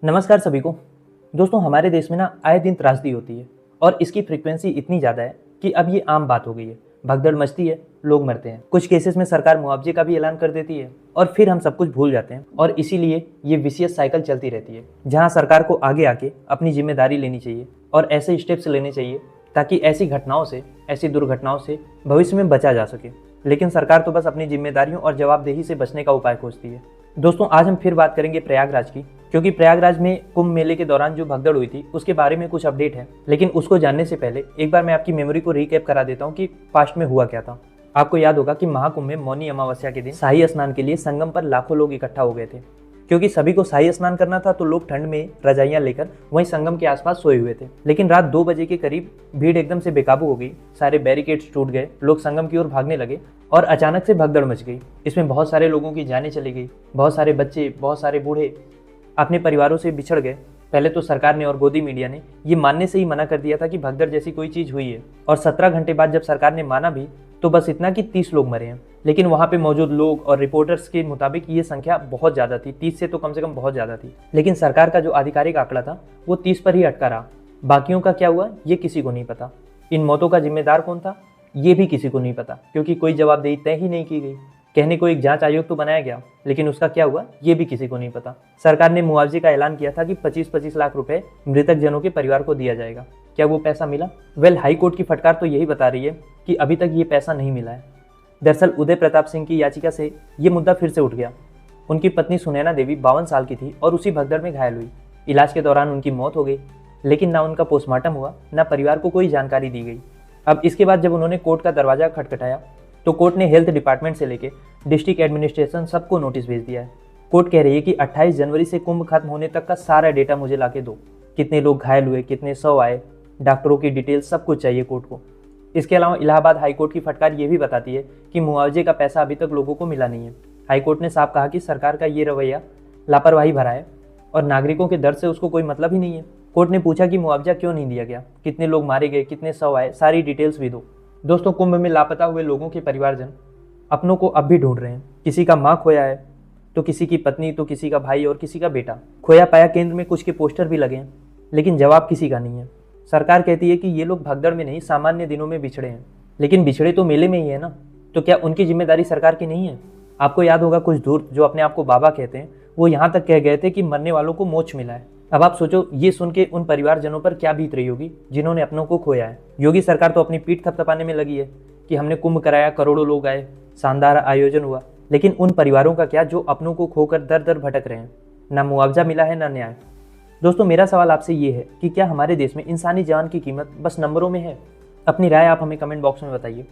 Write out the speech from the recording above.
नमस्कार सभी को। दोस्तों, हमारे देश में ना आए दिन त्रासदी होती है और इसकी फ्रीक्वेंसी इतनी ज़्यादा है कि अब ये आम बात हो गई है। भगदड़ मचती है, लोग मरते हैं, कुछ केसेस में सरकार मुआवजे का भी ऐलान कर देती है और फिर हम सब कुछ भूल जाते हैं। और इसीलिए ये विशियस साइकिल चलती रहती है, जहाँ सरकार को आगे आके अपनी जिम्मेदारी लेनी चाहिए और ऐसे स्टेप्स लेने चाहिए ताकि ऐसी घटनाओं से, ऐसी दुर्घटनाओं से भविष्य में बचा जा सके। लेकिन सरकार तो बस अपनी जिम्मेदारियों और जवाबदेही से बचने का उपाय खोजती है। दोस्तों, आज हम फिर बात करेंगे प्रयागराज की, क्योंकि प्रयागराज में कुंभ मेले के दौरान जो भगदड़ हुई थी उसके बारे में कुछ अपडेट है। लेकिन उसको जानने से पहले एक बार मैं आपकी मेमोरी को रिकैप करा देता हूँ कि पास्ट में हुआ क्या था। आपको याद होगा कि महाकुंभ में मौनी अमावस्या के दिन शाही स्नान के लिए संगम पर लाखों लोग इकट्ठा हो गए थे। क्योंकि सभी को शाही स्नान करना था तो लोग ठंड में रजाइयां लेकर वहीं संगम के आसपास सोए हुए थे। लेकिन रात 2 बजे के करीब भीड़ एकदम से बेकाबू हो गई, सारे बैरिकेड्स टूट गए, लोग संगम की ओर भागने लगे और अचानक से भगदड़ मच गई। इसमें बहुत सारे लोगों की जानें चली गई, बहुत सारे बच्चे, बहुत सारे बूढ़े अपने परिवारों से बिछड़ गए। पहले तो सरकार ने और गोदी मीडिया ने ये मानने से ही मना कर दिया था कि भगदड़ जैसी कोई चीज हुई है, और 17 घंटे बाद जब सरकार ने माना भी तो बस इतना कि 30 लोग मरे हैं। लेकिन वहां पे मौजूद लोग और रिपोर्टर्स के मुताबिक ये संख्या बहुत ज्यादा थी, 30 से तो कम से कम बहुत ज्यादा थी। लेकिन सरकार का जो आधिकारिक आंकड़ा था वो 30 पर ही अटका रहा। बाकियों का क्या हुआ ये किसी को नहीं पता। इन मौतों का जिम्मेदार कौन था ये भी किसी को नहीं पता, क्योंकि कोई जवाबदेही तय ही नहीं की गई। कहने को एक जांच आयोग तो बनाया गया, लेकिन उसका क्या हुआ ये भी किसी को नहीं पता। सरकार ने मुआवजे का ऐलान किया था कि 25-25 लाख रुपए मृतक जनों के परिवार को दिया जाएगा। क्या वो पैसा मिला? हाई कोर्ट की फटकार तो यही बता रही है कि अभी तक ये पैसा नहीं मिला है। दरअसल उदय प्रताप सिंह की याचिका से ये मुद्दा फिर से उठ गया। उनकी पत्नी सुनैना देवी 52 साल की थी और उसी भगदड़ में घायल हुई। इलाज के दौरान उनकी मौत हो गई, लेकिन ना उनका पोस्टमार्टम हुआ, ना परिवार को कोई जानकारी दी गई। अब इसके बाद जब उन्होंने कोर्ट का दरवाजा खटखटाया तो कोर्ट ने हेल्थ डिपार्टमेंट से लेकर डिस्ट्रिक्ट एडमिनिस्ट्रेशन सबको नोटिस भेज दिया है। कोर्ट कह रही है कि 28 जनवरी से कुंभ खत्म होने तक का सारा डेटा मुझे लाके दो। कितने लोग घायल हुए, कितने शव आए, डॉक्टरों की डिटेल, सब कुछ चाहिए कोर्ट को। इसके अलावा इलाहाबाद हाईकोर्ट की फटकार ये भी बताती है कि मुआवजे का पैसा अभी तक लोगों को मिला नहीं है। हाईकोर्ट ने साफ कहा कि सरकार का ये रवैया लापरवाही भरा है और नागरिकों के दर्द से उसको कोई मतलब ही नहीं है। कोर्ट ने पूछा कि मुआवजा क्यों नहीं दिया गया, कितने लोग मारे गए, कितने शव आए, सारी डिटेल्स भी दो। दोस्तों, कुंभ में लापता हुए लोगों के परिवारजन अपनों को अब भी ढूंढ रहे हैं। किसी का माँ खोया है, तो किसी की पत्नी, तो किसी का भाई और किसी का बेटा। खोया पाया केंद्र में कुछ के पोस्टर भी लगे हैं, लेकिन जवाब किसी का नहीं है। सरकार कहती है कि ये लोग भगदड़ में नहीं, सामान्य दिनों में बिछड़े हैं। लेकिन बिछड़े तो मेले में ही है ना, तो क्या उनकी जिम्मेदारी सरकार की नहीं है? आपको याद होगा कुछ दूर जो अपने आप को बाबा कहते हैं, वो यहाँ तक कह गए थे कि मरने वालों को मोक्ष मिला है। अब आप सोचो ये सुन के उन परिवारजनों पर क्या बीत रही होगी जिन्होंने अपनों को खोया है। योगी सरकार तो अपनी पीठ थपथपाने में लगी है कि हमने कुंभ कराया, करोड़ों लोग आए, शानदार आयोजन हुआ। लेकिन उन परिवारों का क्या जो अपनों को खोकर दर दर भटक रहे हैं? ना मुआवजा मिला है, ना न्याय। दोस्तों, मेरा सवाल आपसे ये है कि क्या हमारे देश में इंसानी जान की कीमत बस नंबरों में है? अपनी राय आप हमें कमेंट बॉक्स में बताइए।